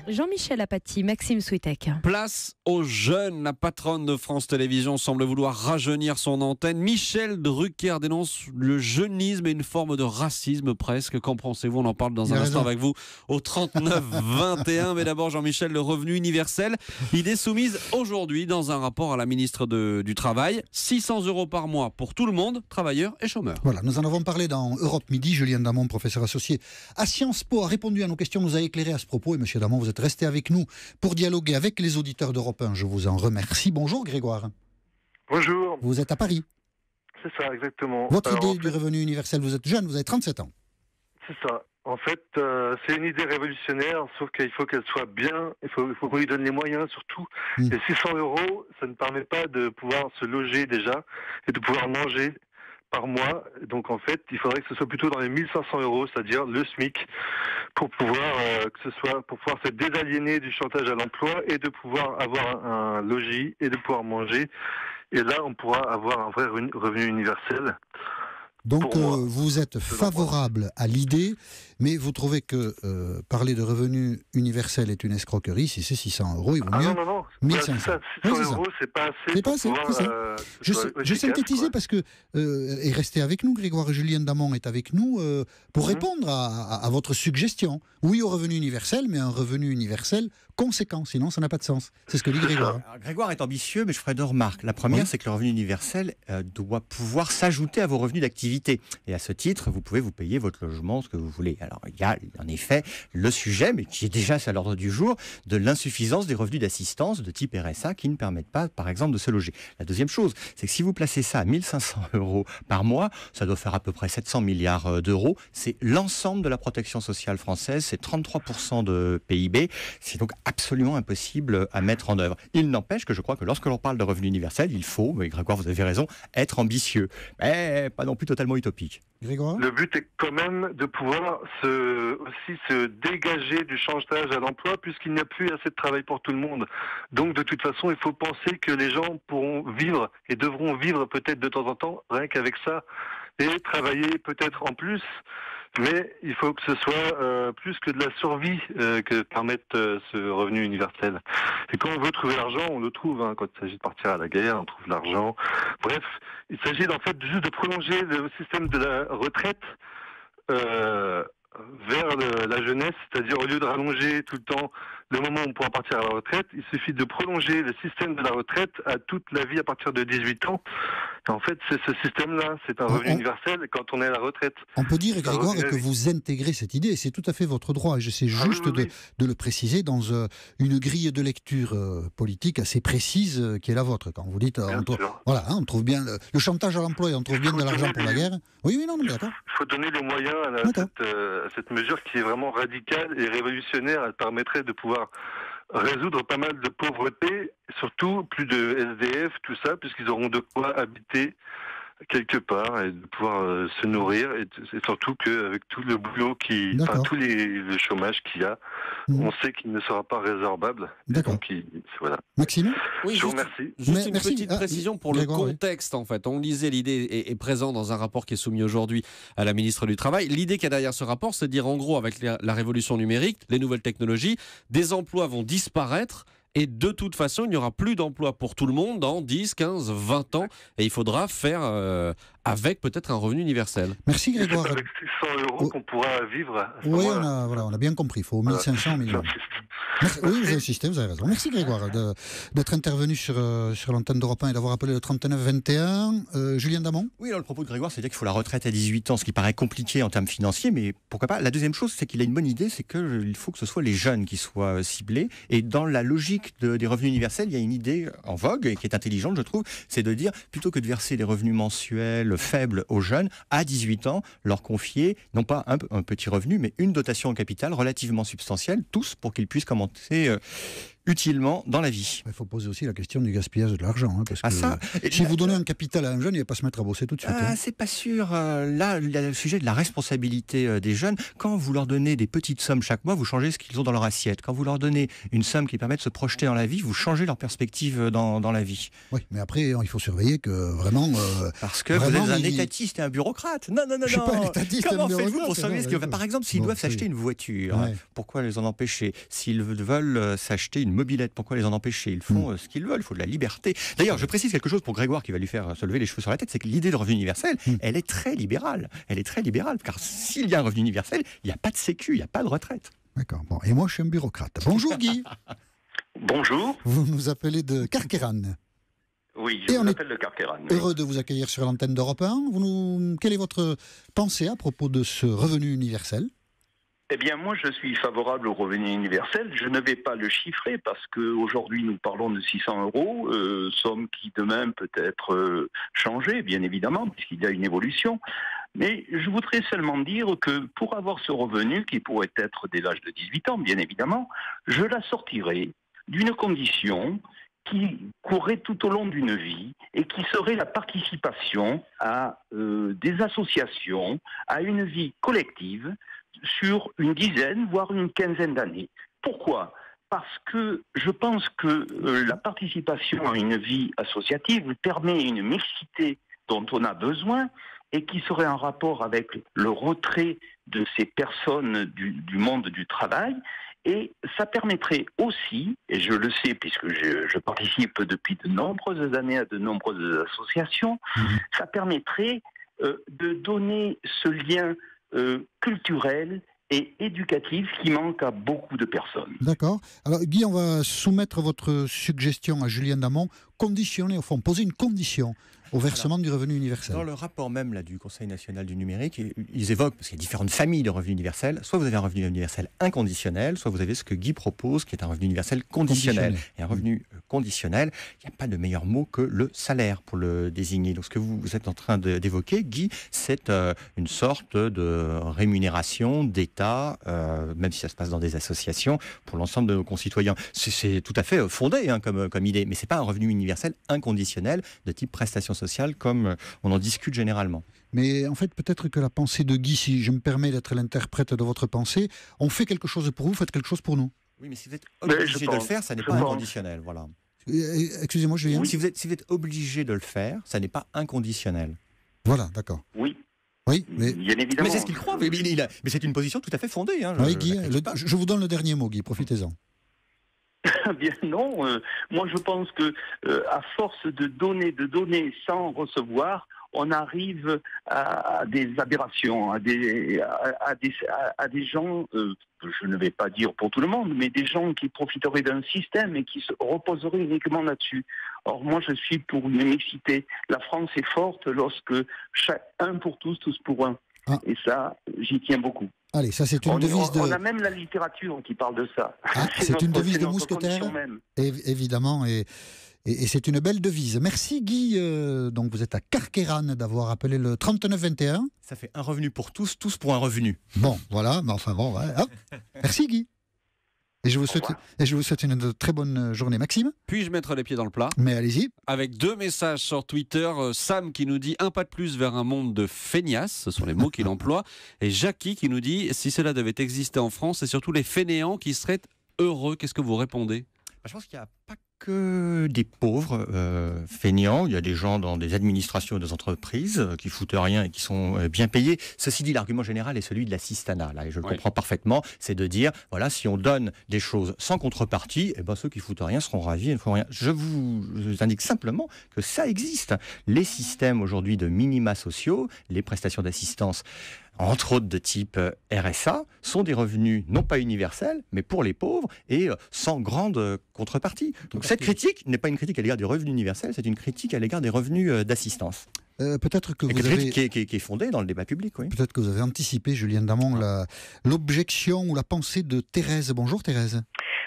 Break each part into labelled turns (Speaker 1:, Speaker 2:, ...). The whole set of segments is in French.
Speaker 1: Jean-Michel Apathy, Maxime Switek.
Speaker 2: Place aux jeunes. La patronne de France Télévisions semble vouloir rajeunir son antenne. Michel Drucker dénonce le jeunisme et une forme de racisme presque. Qu'en pensez-vous? On en parle dans un instant avec vous au 39-21. Mais d'abord, Jean-Michel, le revenu universel. Idée soumise aujourd'hui dans un rapport à la ministre du Travail. 600 € par mois pour tout le monde, travailleurs et chômeurs.
Speaker 3: Voilà, nous en avons parlé dans Europe Midi. Julien Damon, professeur associé à Sciences Po, a répondu à nos questions, nous a éclairé à ce propos. Et monsieur Damon, vous êtes resté avec nous pour dialoguer avec les auditeurs d'Europe 1. Je vous en remercie. Bonjour Grégoire.
Speaker 4: Bonjour.
Speaker 3: Vous êtes à Paris.
Speaker 4: C'est ça, exactement.
Speaker 3: Votre idée du revenu universel, vous êtes jeune, vous avez 37 ans.
Speaker 4: C'est ça. En fait, c'est une idée révolutionnaire, sauf qu'il faut qu'elle soit bien, il faut qu'on lui donne les moyens surtout. Et 600 €, ça ne permet pas de pouvoir se loger déjà et de pouvoir manger par mois. Donc en fait, il faudrait que ce soit plutôt dans les 1500 €, c'est-à-dire le SMIC, pour pouvoir pour pouvoir se désaliéner du chantage à l'emploi et de pouvoir avoir un logis et de pouvoir manger. Et là, on pourra avoir un vrai revenu universel.
Speaker 3: Donc vous êtes favorable à l'idée, mais vous trouvez que parler de revenu universel est une escroquerie. Si c'est 600 €, il vaut mieux
Speaker 4: non.
Speaker 3: 1500.
Speaker 4: 600 €, c'est pas assez.
Speaker 3: C'est pas assez, c'est ça. Je synthétisais parce que, et restez avec nous, Grégoire, Julien Damon est avec nous, pour répondre à votre suggestion. Oui au revenu universel, mais un revenu universel conséquent, sinon ça n'a pas de sens. C'est ce que dit Grégoire.
Speaker 5: Alors, Grégoire est ambitieux, mais je ferai deux remarques. La première, c'est que le revenu universel doit pouvoir s'ajouter à vos revenus d'activité. Et à ce titre, vous pouvez vous payer votre logement, ce que vous voulez. Alors, il y a en effet le sujet, mais qui est déjà à l'ordre du jour, de l'insuffisance des revenus d'assistance de type RSA qui ne permettent pas, par exemple, de se loger. La deuxième chose, c'est que si vous placez ça à 1500 € par mois, ça doit faire à peu près 700 milliards d'euros. C'est l'ensemble de la protection sociale française, c'est 33% de PIB. C'est donc absolument impossible à mettre en œuvre. Il n'empêche que je crois que lorsque l'on parle de revenu universel, il faut, mais Grégoire, vous avez raison, être ambitieux, mais pas non plus totalement utopique.
Speaker 3: Grégoire ?
Speaker 4: Le but est quand même de pouvoir aussi se dégager du chantage à l'emploi puisqu'il n'y a plus assez de travail pour tout le monde. Donc de toute façon, il faut penser que les gens pourront vivre et devront vivre peut-être de temps en temps rien qu'avec ça et travailler peut-être en plus. Mais il faut que ce soit plus que de la survie que permette ce revenu universel. Et quand on veut trouver l'argent, on le trouve. Quand il s'agit de partir à la guerre, on trouve l'argent. Bref, il s'agit en fait juste de prolonger le système de la retraite vers la jeunesse, c'est-à-dire au lieu de rallonger tout le temps le moment où on pourra partir à la retraite, il suffit de prolonger le système de la retraite à toute la vie à partir de 18 ans. Et en fait, c'est ce système-là, c'est un revenu universel quand on est à la retraite.
Speaker 3: On peut dire, Grégoire, que vous intégrez cette idée, et c'est tout à fait votre droit. J'essaie juste de le préciser dans une grille de lecture politique assez précise qui est la vôtre. Quand vous dites, on trouve bien le chantage à l'emploi et on trouve bien de l'argent pour la guerre. Oui, non, d'accord.
Speaker 4: Il faut donner les moyens à cette mesure qui est vraiment radicale et révolutionnaire. Elle permettrait de pouvoir résoudre pas mal de pauvreté, surtout plus de SDF, tout ça, puisqu'ils auront de quoi habiter quelque part et de pouvoir se nourrir et surtout qu'avec tout le boulot le chômage qu'il y a, on sait qu'il ne sera pas résorbable.
Speaker 3: D'accord.
Speaker 4: Donc, voilà.
Speaker 3: Maxime ?
Speaker 2: Oui,
Speaker 4: je vous remercie.
Speaker 2: Juste une petite précision pour
Speaker 3: Grégoire,
Speaker 2: le contexte en fait. On lisait l'idée est présent dans un rapport qui est soumis aujourd'hui à la ministre du Travail. L'idée qu'il y a derrière ce rapport, c'est de dire en gros avec la révolution numérique, les nouvelles technologies, des emplois vont disparaître. Et de toute façon, il n'y aura plus d'emploi pour tout le monde dans 10, 15, 20 ans. Et il faudra faire avec peut-être un revenu universel.
Speaker 3: Merci Grégoire.
Speaker 4: C'est avec 600 € qu'on pourra vivre.
Speaker 3: Oui, on a bien compris. Il faut 1500 minimum. Oui, vous insistez, vous avez raison. Merci Grégoire d'être intervenu sur l'antenne d'Europe 1 et d'avoir appelé le 39-21. Julien Damon ?
Speaker 5: Oui, alors le propos de Grégoire, c'est de dire qu'il faut la retraite à 18 ans, ce qui paraît compliqué en termes financiers, mais pourquoi pas. La deuxième chose, c'est qu'il a une bonne idée, c'est qu'il faut que ce soit les jeunes qui soient ciblés. Et dans la logique des revenus universels, il y a une idée en vogue et qui est intelligente, je trouve, c'est de dire, plutôt que de verser des revenus mensuels faibles aux jeunes, à 18 ans, leur confier, non pas un petit revenu, mais une dotation en capital relativement substantielle, tous, pour qu'ils puissent commencer utilement dans la vie.
Speaker 3: Il faut poser aussi la question du gaspillage de l'argent. Hein, parce que
Speaker 5: ça,
Speaker 3: si vous donnez un capital à un jeune, il ne va pas se mettre à bosser tout de suite.
Speaker 5: C'est pas sûr. Là, il y a le sujet de la responsabilité des jeunes. Quand vous leur donnez des petites sommes chaque mois, vous changez ce qu'ils ont dans leur assiette. Quand vous leur donnez une somme qui permet de se projeter dans la vie, vous changez leur perspective dans la vie.
Speaker 3: Oui, mais après, il faut surveiller que vraiment...
Speaker 5: Parce que vous êtes un étatiste et un bureaucrate. Non.
Speaker 3: Je suis pas un étatiste.
Speaker 5: Comment faites-vous pour surveiller ce que... Par exemple, s'ils doivent s'acheter une voiture, pourquoi les en empêcher? S'ils veulent s'acheter une mobilette, pourquoi les en empêcher? Ils font ce qu'ils veulent, il faut de la liberté. D'ailleurs, je précise quelque chose pour Grégoire qui va lui faire se lever les cheveux sur la tête, c'est que l'idée de revenu universel, elle est très libérale. Elle est très libérale, car s'il y a un revenu universel, il n'y a pas de sécu, il n'y a pas de retraite.
Speaker 3: D'accord. Bon, et moi, je suis un bureaucrate. Bonjour Guy.
Speaker 6: Bonjour.
Speaker 3: Vous nous appelez de Carqueiranne.
Speaker 6: Oui, je vous appelle de Carqueiranne.
Speaker 3: Heureux de vous accueillir sur l'antenne d'Europe 1. Quelle est votre pensée à propos de ce revenu universel?
Speaker 6: Eh bien, moi, je suis favorable au revenu universel. Je ne vais pas le chiffrer parce qu'aujourd'hui, nous parlons de 600 €, somme qui demain peut être changée, bien évidemment, puisqu'il y a une évolution. Mais je voudrais seulement dire que pour avoir ce revenu, qui pourrait être dès l'âge de 18 ans, bien évidemment, je l'assortirai d'une condition qui courrait tout au long d'une vie et qui serait la participation à des associations, à une vie collective sur une dizaine, voire une quinzaine d'années. Pourquoi ? Parce que je pense que la participation à une vie associative permet une mixité dont on a besoin et qui serait en rapport avec le retrait de ces personnes du monde du travail. Et ça permettrait aussi, et je le sais puisque je participe depuis de nombreuses années à de nombreuses associations, ça permettrait de donner ce lien culturel et éducatif qui manque à beaucoup de personnes.
Speaker 3: D'accord. Alors Guy, on va soumettre votre suggestion à Julien Damon, conditionner, au fond, poser une condition au versement du revenu universel.
Speaker 5: Dans le rapport même là, du Conseil national du numérique, ils évoquent, parce qu'il y a différentes familles de revenus universels, soit vous avez un revenu universel inconditionnel, soit vous avez ce que Guy propose, qui est un revenu universel conditionnel. Et un revenu conditionnel, il n'y a pas de meilleur mot que le salaire pour le désigner. Donc ce que vous êtes en train d'évoquer, Guy, c'est une sorte de rémunération d'État, même si ça se passe dans des associations, pour l'ensemble de nos concitoyens. C'est tout à fait fondé comme idée, mais ce n'est pas un revenu universel inconditionnel de type prestation sociale comme on en discute généralement.
Speaker 3: Mais en fait, peut-être que la pensée de Guy, si je me permets d'être l'interprète de votre pensée, on fait quelque chose pour vous, faites quelque chose pour nous.
Speaker 5: Oui, mais si vous êtes obligé de le faire, ça n'est pas inconditionnel. Voilà.
Speaker 3: Excusez-moi, Julien.
Speaker 5: Oui, si vous êtes obligé de le faire, ça n'est pas inconditionnel.
Speaker 3: Voilà, d'accord.
Speaker 6: Oui.
Speaker 3: Oui, mais...
Speaker 6: Bien évidemment.
Speaker 5: Mais c'est ce qu'il croit. Mais c'est une position tout à fait fondée. Hein,
Speaker 3: oui, Guy, je vous donne le dernier mot, Guy, profitez-en.
Speaker 6: Bien non, moi je pense que à force de donner sans recevoir, on arrive à des aberrations, à des gens, je ne vais pas dire pour tout le monde, mais des gens qui profiteraient d'un système et qui se reposeraient uniquement là-dessus. Or moi je suis pour une mixité. La France est forte lorsque un pour tous, tous pour un. Ah. Et ça, j'y tiens beaucoup.
Speaker 3: Allez, ça c'est une devise de...
Speaker 6: On a même la littérature qui parle de ça.
Speaker 3: Ah, c'est une devise de mousquetaire, évidemment, et c'est une belle devise. Merci Guy, donc vous êtes à Carqueiranne d'avoir appelé le 3921.
Speaker 5: Ça fait un revenu pour tous, tous pour un revenu.
Speaker 3: Bon, voilà, mais enfin bon, ouais, hop. Merci Guy. Et je vous souhaite une très bonne journée. Maxime ?
Speaker 2: Puis-je mettre les pieds dans le plat ?
Speaker 3: Mais allez-y.
Speaker 2: Avec 2 messages sur Twitter. Sam qui nous dit « Un pas de plus vers un monde de feignasses », ce sont les mots qu'il emploie. Et Jackie qui nous dit « Si cela devait exister en France, c'est surtout les fainéants qui seraient heureux ». Qu'est-ce que vous répondez ?
Speaker 5: Je pense qu'il n'y a pas que des pauvres feignants. Il y a des gens dans des administrations et des entreprises qui foutent rien et qui sont bien payés. Ceci dit, l'argument général est celui de l'assistanat. Là, et je le comprends parfaitement. C'est de dire, voilà, si on donne des choses sans contrepartie, eh ben, ceux qui foutent rien seront ravis et ne feront rien. Je vous indique simplement que ça existe. Les systèmes aujourd'hui de minima sociaux, les prestations d'assistance, entre autres de type RSA, sont des revenus non pas universels, mais pour les pauvres et sans grande contrepartie. Donc cette critique n'est pas une critique à l'égard du revenu universel, c'est une critique à l'égard des revenus d'assistance.
Speaker 3: Peut-être que vous
Speaker 5: avez... qui est fondée dans le débat public. Oui.
Speaker 3: Peut-être que vous avez anticipé, Julien Damon, l'objection ou la pensée de Thérèse. Bonjour Thérèse.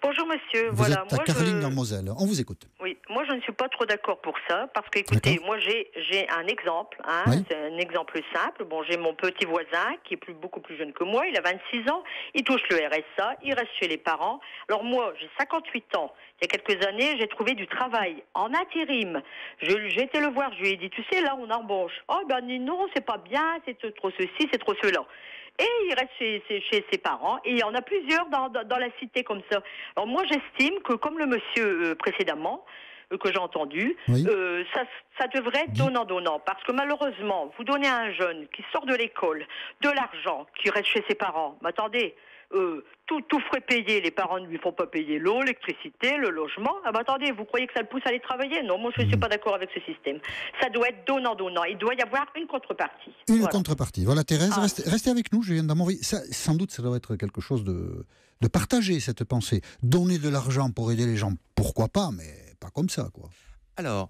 Speaker 7: Bonjour monsieur.
Speaker 3: Vous
Speaker 7: Voilà,
Speaker 3: êtes à Carling dans Moselle. On vous écoute.
Speaker 7: Oui, moi je ne suis pas trop d'accord pour ça parce que écoutez, moi j'ai un exemple, hein,
Speaker 3: Oui.
Speaker 7: c'est un exemple simple. Bon, j'ai mon petit voisin qui est beaucoup plus jeune que moi, il a 26 ans, il touche le RSA, il reste chez les parents. Alors moi, j'ai 58 ans. Il y a quelques années, j'ai trouvé du travail en intérim. J'ai été le voir, je lui ai dit, tu sais, là on embauche. Oh ben non, c'est pas bien, c'est trop ceci, c'est trop cela. Et il reste chez ses parents. Et il y en a plusieurs dans la cité comme ça. Alors moi, j'estime que, comme le monsieur précédemment, que j'ai entendu,
Speaker 3: Oui.
Speaker 7: ça devrait être donnant-donnant. Parce que malheureusement, vous donnez à un jeune qui sort de l'école de l'argent, qui reste chez ses parents. Mais attendez, tout ferait payer. Les parents ne lui font pas payer l'eau, l'électricité, le logement. Ah bah attendez, vous croyez que ça le pousse à aller travailler? Non, moi je ne suis pas d'accord avec ce système. Ça doit être donnant-donnant. Il doit y avoir une contrepartie.
Speaker 3: Une contrepartie. Voilà, Thérèse, restez avec nous, Julien Damon. Sans doute, ça doit être quelque chose de partager, cette pensée. Donner de l'argent pour aider les gens, pourquoi pas, mais pas comme ça, quoi.
Speaker 5: Alors,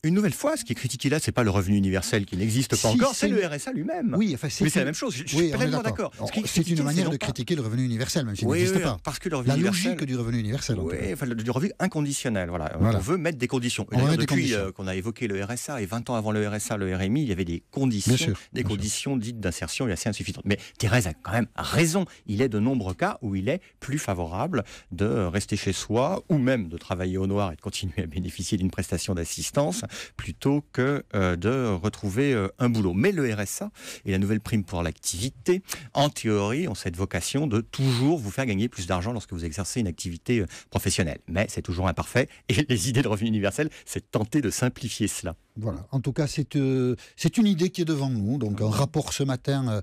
Speaker 5: une nouvelle fois, ce qui est critiqué là, c'est pas le revenu universel qui n'existe pas encore, c'est le RSA lui-même.
Speaker 3: Oui, enfin,
Speaker 5: mais c'est la même chose. Je suis pleinement d'accord.
Speaker 3: C'est une manière de critiquer le revenu universel, même s'il n'existe pas.
Speaker 5: Parce que le revenu universel,
Speaker 3: logique du revenu universel.
Speaker 5: Oui, enfin, du revenu inconditionnel. Voilà. On veut mettre des conditions. Et depuis qu'on a évoqué le RSA, et 20 ans avant le RSA, le RMI, il y avait des conditions, conditions dites d'insertion assez insuffisantes. Mais Thérèse a quand même raison. Il est de nombreux cas où il est plus favorable de rester chez soi, ou même de travailler au noir et de continuer à bénéficier d'une prestation d'assistance, plutôt que de retrouver un boulot. Mais le RSA et la nouvelle prime pour l'activité, en théorie, ont cette vocation de toujours vous faire gagner plus d'argent lorsque vous exercez une activité professionnelle. Mais c'est toujours imparfait, et les idées de revenu universel, c'est tenter de simplifier cela.
Speaker 3: Voilà. En tout cas, c'est une idée qui est devant nous. Donc, un rapport ce matin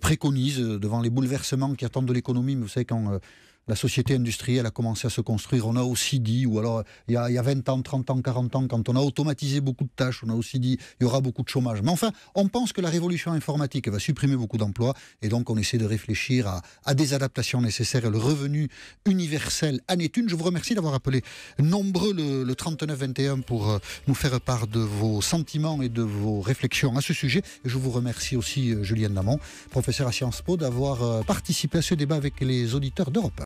Speaker 3: préconise, devant les bouleversements qui attendent de l'économie, mais vous savez, quand la société industrielle a commencé à se construire, on a aussi dit, ou alors il y a 20 ans, 30 ans, 40 ans, quand on a automatisé beaucoup de tâches, on a aussi dit il y aura beaucoup de chômage. Mais enfin, on pense que la révolution informatique va supprimer beaucoup d'emplois, et donc on essaie de réfléchir à des adaptations nécessaires. Le revenu universel en est une. Je vous remercie d'avoir appelé nombreux le 3921 pour nous faire part de vos sentiments et de vos réflexions à ce sujet. Et je vous remercie aussi, Julien Damon, professeur à Sciences Po, d'avoir participé à ce débat avec les auditeurs d'Europe 1.